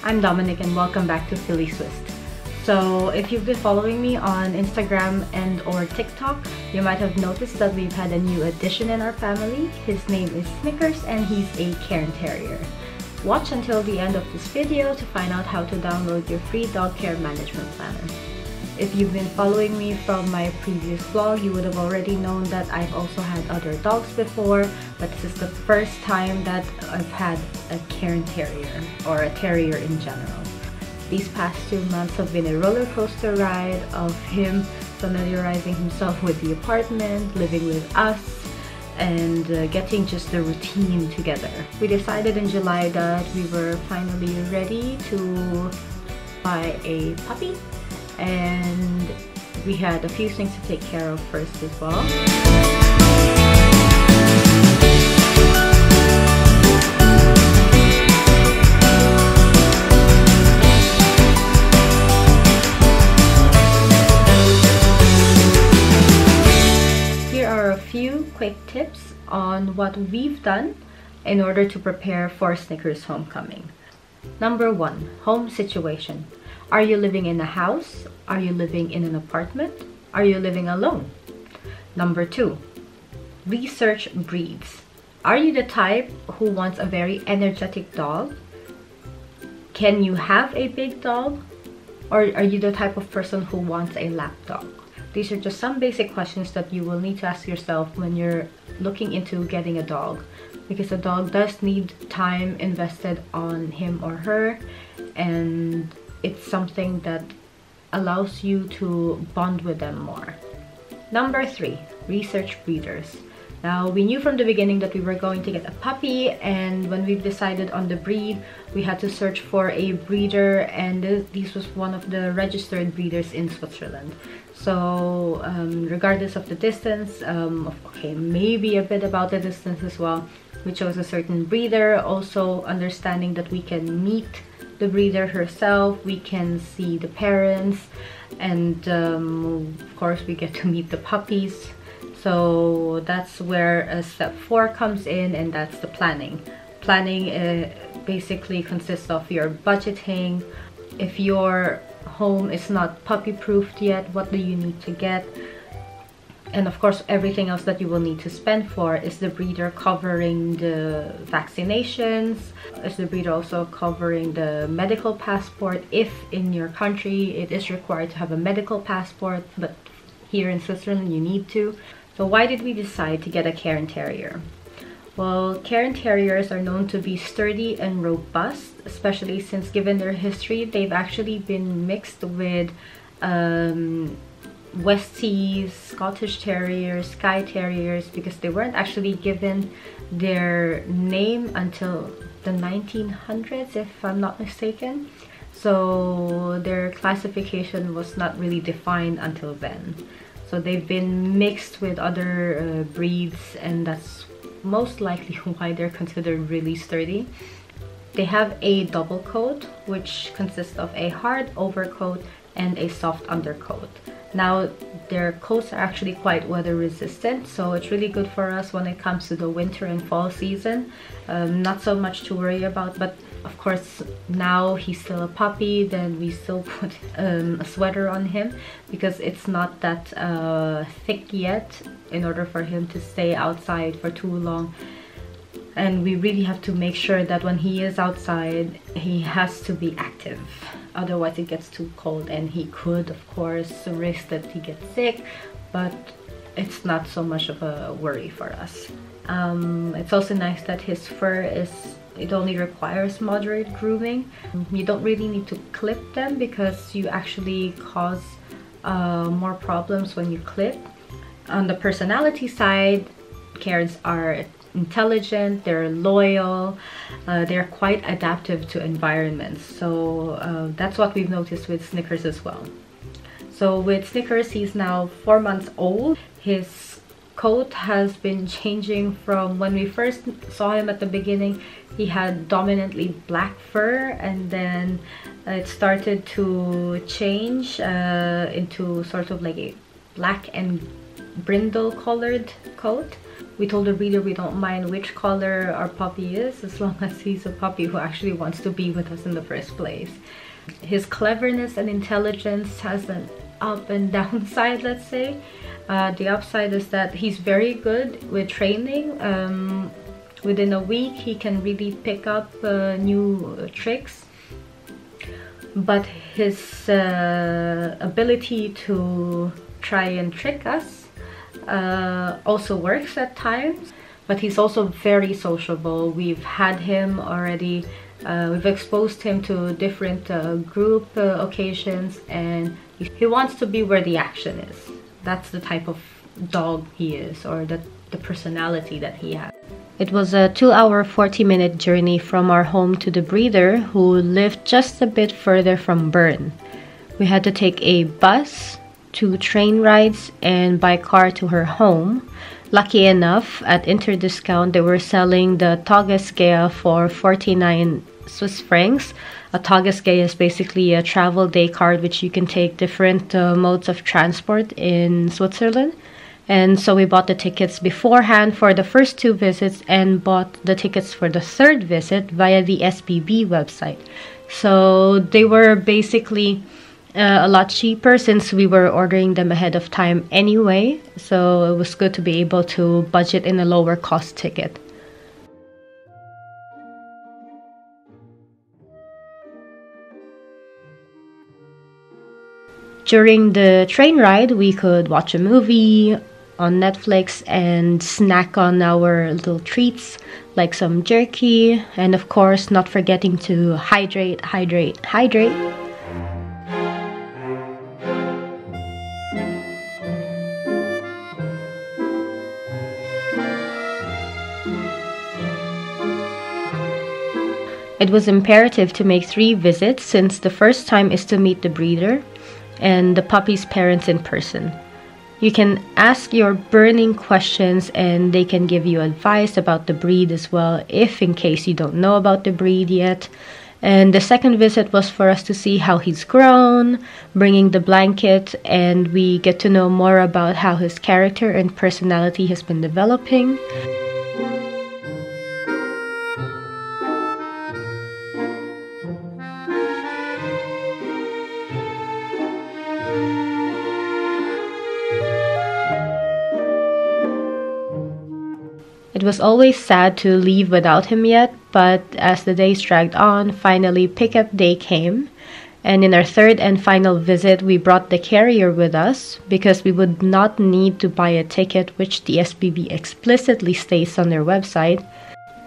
I'm Dominic and welcome back to Philly Swist. So if you've been following me on Instagram and or TikTok, you might have noticed that we've had a new addition in our family. His name is Snickers and he's a Cairn Terrier. Watch until the end of this video to find out how to download your free dog care management planner. If you've been following me from my previous vlog, you would have already known that I've also had other dogs before, but this is the first time that I've had a Cairn Terrier, or a terrier in general. These past 2 months have been a roller coaster ride of him familiarizing himself with the apartment, living with us, and getting just the routine together. We decided in July that we were finally ready to buy a puppy, and we had a few things to take care of first as well. Here are a few quick tips on what we've done in order to prepare for Snickers' homecoming. Number 1, home situation. Are you living in a house? Are you living in an apartment? Are you living alone? Number 2, research breeds. Are you the type who wants a very energetic dog? Can you have a big dog? Or are you the type of person who wants a lap dog? These are just some basic questions that you will need to ask yourself when you're looking into getting a dog, because a dog does need time invested on him or her, and it's something that allows you to bond with them more. Number 3, research breeders. Now, we knew from the beginning that we were going to get a puppy, and when we decided on the breed, we had to search for a breeder, and this was one of the registered breeders in Switzerland. So regardless of the distance, okay, maybe a bit about the distance as well, we chose a certain breeder, also understanding that we can meet the breeder herself, we can see the parents, and of course we get to meet the puppies. So that's where step 4 comes in, and that's the planning. Planning basically consists of your budgeting. If your home is not puppy proofed yet, what do you need to get? And of course, everything else that you will need to spend for. Is the breeder covering the vaccinations? Is the breeder also covering the medical passport? If in your country it is required to have a medical passport, but here in Switzerland you need to. So why did we decide to get a Cairn Terrier? Well, Cairn Terriers are known to be sturdy and robust, especially since, given their history, they've actually been mixed with Westies, Scottish Terriers, Skye Terriers, because they weren't actually given their name until the 1900s, if I'm not mistaken. So their classification was not really defined until then. So they've been mixed with other breeds, and that's most likely why they're considered really sturdy. They have a double coat, which consists of a hard overcoat and a soft undercoat. Now, their coats are actually quite weather resistant, so it's really good for us when it comes to the winter and fall season. Not so much to worry about, but of course, now he's still a puppy, then we still put a sweater on him because it's not that thick yet in order for him to stay outside for too long. And we really have to make sure that when he is outside, he has to be active. Otherwise it gets too cold, and he could, of course, risk that he gets sick, but it's not so much of a worry for us. It's also nice that his fur it only requires moderate grooming. You don't really need to clip them because you actually cause more problems when you clip. On the personality side, Cairns are intelligent, they're loyal, they're quite adaptive to environments. So that's what we've noticed with Snickers as well. So with Snickers, he's now 4 months old. His coat has been changing from when we first saw him at the beginning. He had dominantly black fur, and then it started to change into sort of like a black and brindle colored coat. We told the breeder we don't mind which color our puppy is, as long as he's a puppy who actually wants to be with us in the first place. His cleverness and intelligence has an up and down side, let's say. The upside is that he's very good with training. Within a week he can really pick up new tricks, but his ability to try and trick us also works at times. But he's also very sociable. We've had him already, we've exposed him to different group occasions, and he wants to be where the action is. That's the type of dog he is, or the personality that he has. It was a 2-hour 40-minute journey from our home to the breeder, who lived just a bit further from Bern. We had to take a bus, 2 train rides, and by car to her home. Lucky enough, at Interdiscount they were selling the Tagesgea for 49 Swiss francs. A Tagesgea is basically a travel day card which you can take different modes of transport in Switzerland. And so we bought the tickets beforehand for the first 2 visits and bought the tickets for the 3rd visit via the SBB website. So they were basically a lot cheaper since we were ordering them ahead of time anyway. So it was good to be able to budget in a lower cost ticket. During the train ride, we could watch a movie on Netflix and snack on our little treats like some jerky, and of course not forgetting to hydrate. It was imperative to make 3 visits since the first time is to meet the breeder and the puppy's parents in person. You can ask your burning questions and they can give you advice about the breed as well, if in case you don't know about the breed yet. And the 2nd visit was for us to see how he's grown, bringing the blanket, and we get to know more about how his character and personality has been developing. It was always sad to leave without him yet, but as the days dragged on, finally pickup day came. And in our 3rd and final visit, we brought the carrier with us because we would not need to buy a ticket, which the SBB explicitly states on their website.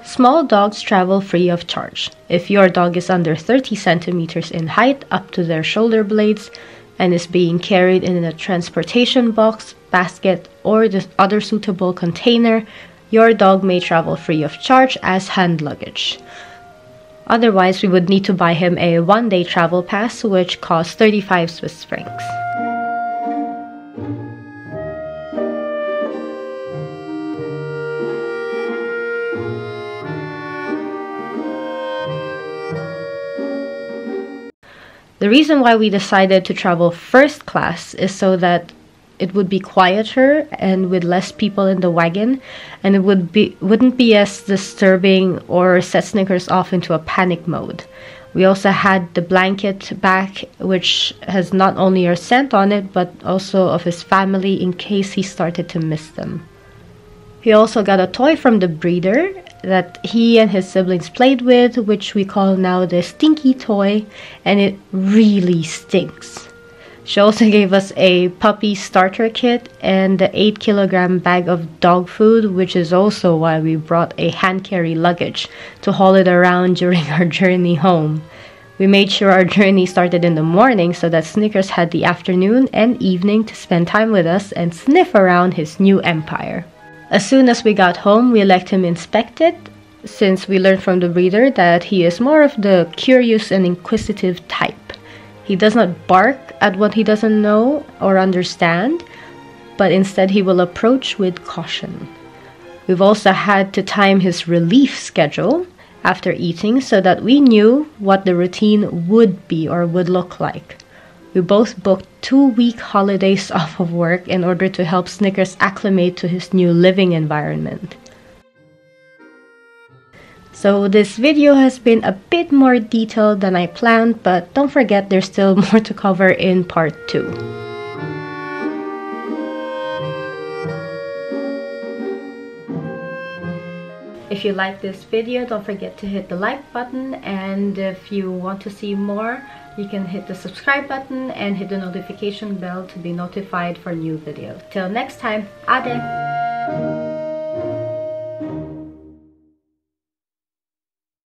Small dogs travel free of charge. If your dog is under 30 centimeters in height up to their shoulder blades and is being carried in a transportation box, basket, or the other suitable container, your dog may travel free of charge as hand luggage. Otherwise, we would need to buy him a 1-day travel pass, which costs 35 Swiss francs. The reason why we decided to travel first class is so that it would be quieter and with less people in the wagon, and it wouldn't be as disturbing or set Snickers off into a panic mode. We also had the blanket back, which has not only our scent on it but also of his family in case he started to miss them. He also got a toy from the breeder that he and his siblings played with, which we call now the stinky toy, and it really stinks. She also gave us a puppy starter kit and the 8-kilogram bag of dog food, which is also why we brought a hand carry luggage to haul it around during our journey home. We made sure our journey started in the morning so that Snickers had the afternoon and evening to spend time with us and sniff around his new empire. As soon as we got home, we let him inspect it, since we learned from the breeder that he is more of the curious and inquisitive type. He does not bark at what he doesn't know or understand, but instead he will approach with caution. We've also had to time his relief schedule after eating so that we knew what the routine would be or would look like. We both booked 2-week holidays off of work in order to help Snickers acclimate to his new living environment. So this video has been a bit more detailed than I planned, but don't forget there's still more to cover in part 2. If you like this video, don't forget to hit the like button, and if you want to see more, you can hit the subscribe button and hit the notification bell to be notified for new videos. Till next time, ade!